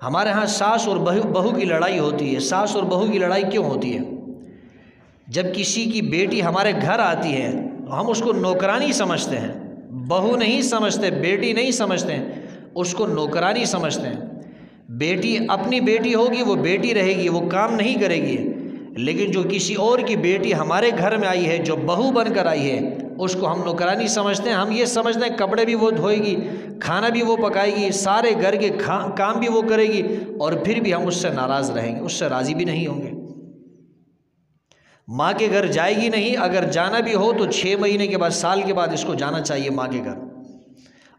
हमारे यहाँ सास और बहू की लड़ाई होती है। सास और बहू की लड़ाई क्यों होती है? जब किसी की बेटी हमारे घर आती है हम उसको नौकरानी समझते हैं, बहू नहीं समझते, बेटी नहीं समझते हैं, उसको नौकरानी समझते हैं। बेटी अपनी बेटी होगी, वो बेटी रहेगी, वो काम नहीं करेगी। लेकिन जो किसी और की बेटी हमारे घर में आई है, जो बहू बनकर आई है, उसको हम नौकरानी समझते हैं। हम ये समझते हैं कपड़े भी वो धोएगी, खाना भी वो पकाएगी, सारे घर के काम भी वो करेगी, और फिर भी हम उससे नाराज़ रहेंगे, उससे राज़ी भी नहीं होंगे। माँ के घर जाएगी नहीं, अगर जाना भी हो तो 6 महीने के बाद, साल के बाद इसको जाना चाहिए माँ के घर।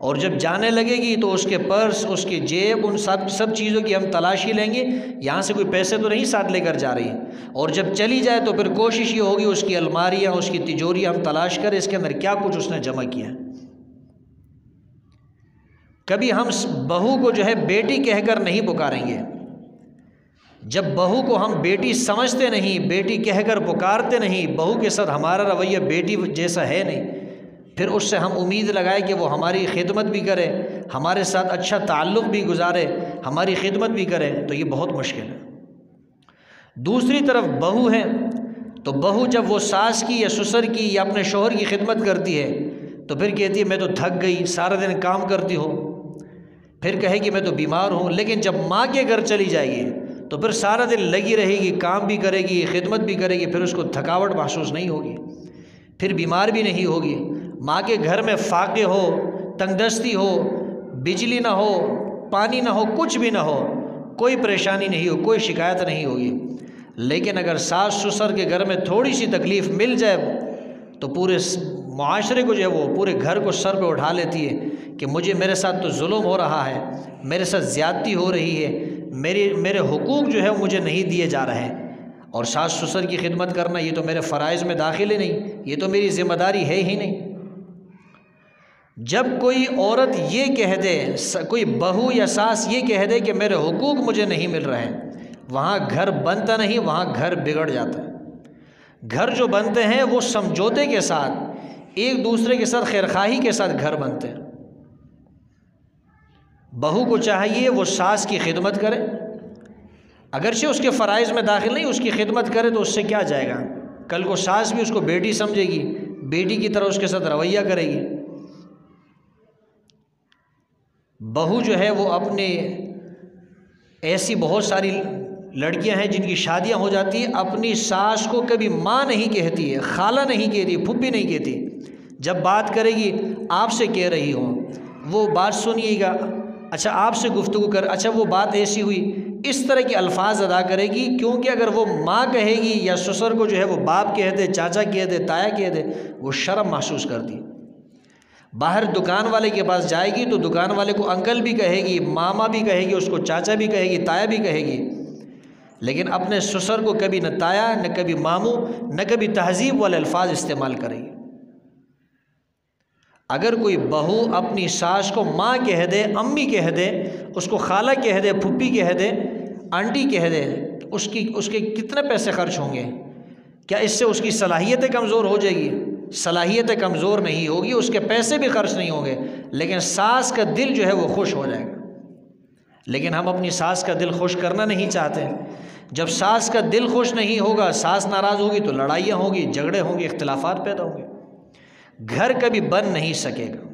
और जब जाने लगेगी तो उसके पर्स, उसकी जेब, उन सब चीज़ों की हम तलाशी लेंगे, यहाँ से कोई पैसे तो नहीं साथ लेकर जा रही है। और जब चली जाए तो फिर कोशिश ये होगी उसकी अलमारियाँ, उसकी तिजोरियाँ हम तलाश करें, इसके अंदर क्या कुछ उसने जमा किया है। कभी हम बहू को जो है बेटी कहकर नहीं पुकारेंगे। जब बहू को हम बेटी समझते नहीं, बेटी कहकर पुकारते नहीं, बहू के साथ हमारा रवैया बेटी जैसा है नहीं, फिर उससे हम उम्मीद लगाए कि वो हमारी खिदमत भी करे, हमारे साथ अच्छा ताल्लुक़ भी गुजारे, हमारी खिदमत भी करे, तो ये बहुत मुश्किल है। दूसरी तरफ बहू है, तो बहू जब वो सास की या ससुर की या अपने शोहर की खिदमत करती है तो फिर कहती है मैं तो थक गई, सारा दिन काम करती हूँ, फिर कहेगी मैं तो बीमार हूँ। लेकिन जब माँ के घर चली जाएगी तो फिर सारा दिन लगी रहेगी, काम भी करेगी, खिदमत भी करेगी, फिर उसको थकावट महसूस नहीं होगी, फिर बीमार भी नहीं होगी। माँ के घर में फाके हो, तंगदस्ती हो, बिजली ना हो, पानी ना हो, कुछ भी ना हो, कोई परेशानी नहीं हो, कोई शिकायत नहीं होगी। लेकिन अगर सास ससुर के घर में थोड़ी सी तकलीफ़ मिल जाए तो पूरे माशरे को जो है वो पूरे घर को सर पे उठा लेती है कि मेरे साथ तो जुल्म हो रहा है, मेरे साथ ज़्यादती हो रही है, मेरे हुकूक जो है मुझे नहीं दिए जा रहे हैं। और सास ससुर की खिदमत करना ये तो मेरे फ़राइज़ में दाखिल ही नहीं, ये तो मेरी ज़िम्मेदारी है ही नहीं। जब कोई औरत ये कह दे, कोई बहू या सास ये कह दे कि मेरे हुकूक मुझे नहीं मिल रहे हैं, वहाँ घर बनता नहीं, वहाँ घर बिगड़ जाता है। घर जो बनते हैं वो समझौते के साथ, एक दूसरे के साथ खैरखाही के साथ घर बनते हैं। बहू को चाहिए वो सास की खिदमत करे, अगरचे उसके फ़राइज़ में दाखिल नहीं, उसकी खिदमत करे तो उससे क्या जाएगा। कल को सास भी उसको बेटी समझेगी, बेटी की तरह उसके साथ रवैया करेगी। बहू जो है वो अपने, ऐसी बहुत सारी लड़कियां हैं जिनकी शादियां हो जाती हैं, अपनी सास को कभी माँ नहीं कहती है, खाला नहीं कहती, फुप्पी नहीं कहती। जब बात करेगी आपसे कह रही हो, वो बात सुनिएगा, अच्छा आपसे गुफ्तगू कर, अच्छा वो बात ऐसी हुई, इस तरह के अल्फाज अदा करेगी। क्योंकि अगर वो माँ कहेगी या ससुर को जो है वो बाप कह दे, चाचा कह दे, ताया कह दे, वो शर्म महसूस करती। बाहर दुकान वाले के पास जाएगी तो दुकान वाले को अंकल भी कहेगी, मामा भी कहेगी, उसको चाचा भी कहेगी, ताया भी कहेगी, लेकिन अपने ससुर को कभी न ताया, न कभी मामू, न कभी तहजीब वाले अल्फाज इस्तेमाल करेगी। अगर कोई बहू अपनी सास को माँ कह दे, अम्मी कह दे, उसको खाला कह दे, फुप्पी कह दे, आंटी कह दे, उसके कितने पैसे खर्च होंगे? क्या इससे उसकी सलाहियतें कमज़ोर हो जाएगी? सलाहियतें कमज़ोर नहीं होगी, उसके पैसे भी खर्च नहीं होंगे, लेकिन सास का दिल जो है वो खुश हो जाएगा। लेकिन हम अपनी सास का दिल खुश करना नहीं चाहते। जब सास का दिल खुश नहीं होगा, सास नाराज़ होगी तो लड़ाइयाँ होगी, झगड़े होंगे, इख्तिलाफात पैदा होंगे, घर कभी बन नहीं सकेगा।